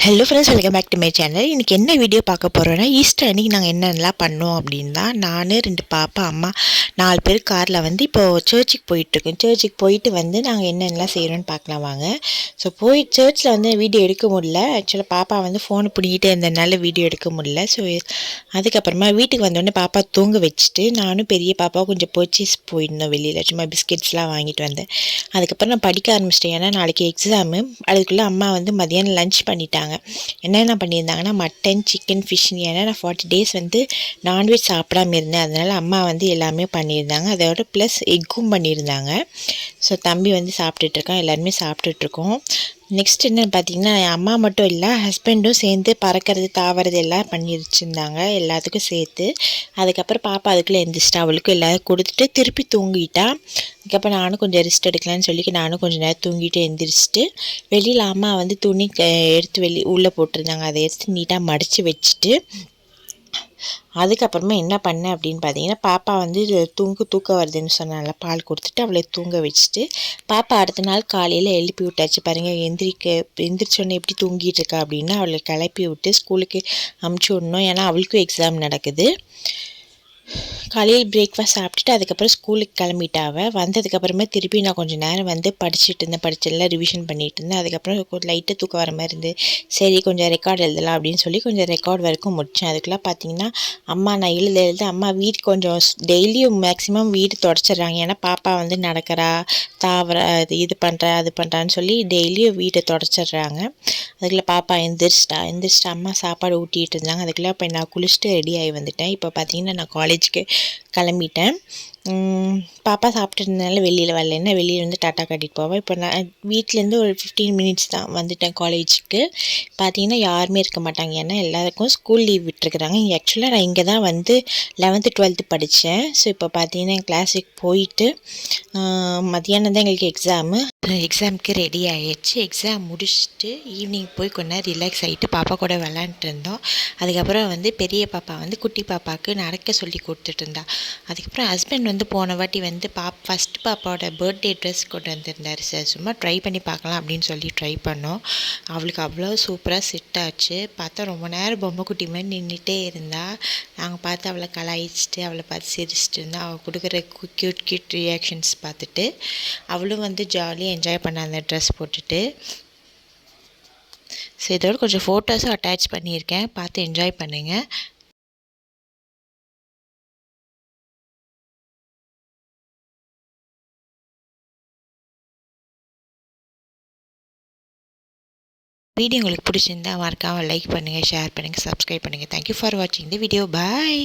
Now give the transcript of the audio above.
Hello friends, welcome back to my channel. இன்றைக்கி என்ன video பார்க்க போகிறோன்னா, ஈஸ்டர் அன்றைக்கி நாங்கள் என்னென்னலாம் பண்ணோம் அப்படின்னா, நான் 2 பாப்பா, அம்மா 4 பேர் காரில் வந்து இப்போது சர்ச்சுக்கு போயிட்டுருக்கோம். சர்ச்சுக்கு போயிட்டு வந்து நாங்கள் என்னென்னலாம் செய்கிறோன்னு பார்க்கலாம் வாங்க. ஸோ சர்ச்சில் வந்து வீடியோ எடுக்க முடியல. ஆக்சுவலாக பாப்பா வந்து ஃபோனை பிடிக்கிட்டு இருந்ததுனால வீடியோ எடுக்க முடியல. ஸோ அதுக்கப்புறமா வீட்டுக்கு வந்தோடனே பாப்பா தூங்க வச்சுட்டு நானும் பெரிய பாப்பா கொஞ்சம் பர்ச்சேஸ் போயிருந்தோம் வெளியில். சும்மா பிஸ்கெட்ஸ்லாம் வாங்கிட்டு வந்தேன். அதுக்கப்புறம் நான் படிக்க ஆரம்பிச்சிட்டேன். ஏன்னா நாளைக்கு எக்ஸாமு. அதுக்குள்ளே அம்மா வந்து மதியானம் லஞ்ச் பண்ணிட்டாங்க. என்னென்ன பண்ணியிருந்தாங்கன்னா, மட்டன், சிக்கன், ஃபிஷ். ஏன்னா நான் 40 டேஸ் வந்து நான்வெஜ் சாப்பிடாம இருந்தேன். அதனால் அம்மா வந்து எல்லாமே பண்ணியிருந்தாங்க. அதோட ப்ளஸ் எக்கும் பண்ணியிருந்தாங்க. ஸோ தம்பி வந்து சாப்பிட்டுட்ருக்கான், எல்லாருமே சாப்பிட்டுட்ருக்கோம். நெக்ஸ்ட் என்னென்னு பார்த்தீங்கன்னா, என் அம்மா மட்டும் இல்லை, ஹஸ்பண்டும் சேர்ந்து பறக்கிறது தாவறது எல்லாம் பண்ணி வச்சுருந்தாங்க, எல்லாத்துக்கும் சேர்த்து. அதுக்கப்புறம் பாப்பா அதுக்குள்ளே எந்திரிச்சிட்டா, அவளுக்கும் எல்லோரும் கொடுத்துட்டு திருப்பி தூங்கிட்டா. அதுக்கப்புறம் நானும் கொஞ்சம் ரெஸ்ட் எடுக்கலான்னு சொல்லி நானும் கொஞ்சம் நேரம் தூங்கிட்டு எந்திரிச்சிட்டு, வெளியில் அம்மா வந்து துணி எடுத்து உள்ளே போட்டிருந்தாங்க. அதை எடுத்து நீட்டாக மடித்து வச்சுட்டு, அதுக்கப்புறமா என்ன பண்ணேன் அப்படின்னு பார்த்தீங்கன்னா, பாப்பா வந்து தூக்கம் வருதுன்னு சொன்னால பால் கொடுத்துட்டு அவளை தூங்க வச்சுட்டு, பாப்பா அடுத்த நாள் காலையில் எழுப்பி விட்டாச்சு. பாருங்கள், எந்திரிச்சோன்னே எப்படி தூங்கிட்டு இருக்கா அப்படின்னா, அவளை கிளப்பி விட்டு ஸ்கூலுக்கு அமுச்சு விடணும். ஏன்னா அவளுக்கும் எக்ஸாம் நடக்குது. காலையில் பிரேக்ஃபாஸ்ட் சாப்பிட்டுட்டு அதுக்கப்புறம் ஸ்கூலுக்கு கிளம்பிட்டாவ. வந்ததுக்கப்புறமா திருப்பி நான் கொஞ்சம் நேரம் வந்து படிச்செல்லாம் ரிவிஷன் பண்ணிகிட்டு இருந்தேன். அதுக்கப்புறம் கொஞ்சம் லைட்டாக தூக்கம் வர மாதிரி இருந்து, சரி கொஞ்சம் ரெக்கார்டு எழுதலாம் அப்படின்னு சொல்லி கொஞ்சம் ரெக்கார்ட் வரைக்கும் முடித்தேன். அதுக்கெல்லாம் பார்த்தீங்கன்னா, அம்மா நான் எழுத அம்மா வீடு கொஞ்சம் டெய்லியும் மேக்ஸிமம் வீடு தொடச்சிட்றாங்க. ஏன்னா பாப்பா வந்து நடக்கிறா, இது பண்ணுறா அது பண்ணுறான்னு சொல்லி டெய்லியும் வீட்டை தொடச்சிட்றாங்க. அதுக்குள்ளே பாப்பா எந்திரிச்சிட்டா அம்மா சாப்பாடு ஊட்டிகிட்டு இருந்தாங்க. அதுக்குள்ளே இப்போ நான் குளிச்சுட்டு ரெடி ஆகி வந்துட்டேன். இப்போ பார்த்தீங்கன்னா நான் காலேஜுக்கு கிளம்பிட்டேன். பாப்பா சாப்பிட்டுருந்தனால வெளியில் வரலைன்னா வெளியில் வந்து டாட்டா காட்டிட்டு போவேன். இப்போ நான் வீட்டிலேருந்து ஒரு 15 மினிட்ஸ் தான் வந்துட்டேன் காலேஜுக்கு. பார்த்தீங்கன்னா யாருமே இருக்க மாட்டாங்க. ஏன்னா எல்லாருக்கும் ஸ்கூல் லீவ் விட்டுருக்குறாங்க. ஆக்சுவலாக நான் இங்கே தான் வந்து 11th 12th படித்தேன். ஸோ இப்போ பார்த்தீங்கன்னா என் கிளாஸுக்கு போயிட்டு மத்தியானம் தான் எங்களுக்கு எக்ஸாமுக்கு ரெடி ஆகிடுச்சு. எக்ஸாம் முடிச்சுட்டு ஈவினிங் போய் கொஞ்ச நேரம் ரிலாக்ஸ் ஆகிட்டு பாப்பா கூட விளாண்டுட்டு இருந்தோம். அதுக்கப்புறம் வந்து பெரிய பாப்பா வந்து குட்டி பாப்பாவுக்கு நடக்க சொல்லி கொடுத்துட்டு இருந்தா. அதுக்கப்புறம் ஹஸ்பண்ட் வந்து போன வாட்டி வந்து ஃபஸ்ட் பாப்பாவோட பர்த்டே ட்ரெஸ் கொண்டு வந்திருந்தார் சார். சும்மா ட்ரை பண்ணி பார்க்கலாம் அப்படின்னு சொல்லி ட்ரை பண்ணோம். அவளுக்கு அவ்வளோ சூப்பராக செட் ஆச்சு. பார்த்தா ரொம்ப நேரம் பொம்மை குட்டி மாதிரி நின்றுட்டே இருந்தா. நாங்கள் பார்த்து அவளை கலாய்ச்சிட்டு அவளை பார்த்து சிரிச்சிட்டு இருந்தா. அவள் கொடுக்குற க்யூட் ரியாக்ஷன்ஸ் பார்த்துட்டு அவளும் வந்து ஜாலியாக என்ஜாய் பண்ண அந்த ட்ரெஸ் போட்டுட்டு. ஸோ இதோட கொஞ்சம் ஃபோட்டோஸும் அட்டாச் பண்ணியிருக்கேன், பார்த்து என்ஜாய் பண்ணுங்கள். வீடியோ உங்களுக்கு பிடிச்சிருந்தா மறக்காமல் லைக் பண்ணுங்கள், ஷேர் பண்ணுங்கள், சப்ஸ்கிரைப் பண்ணுங்கள். தேங்க்யூ ஃபார் வாட்சிங் தி வீடியோ. பாய்.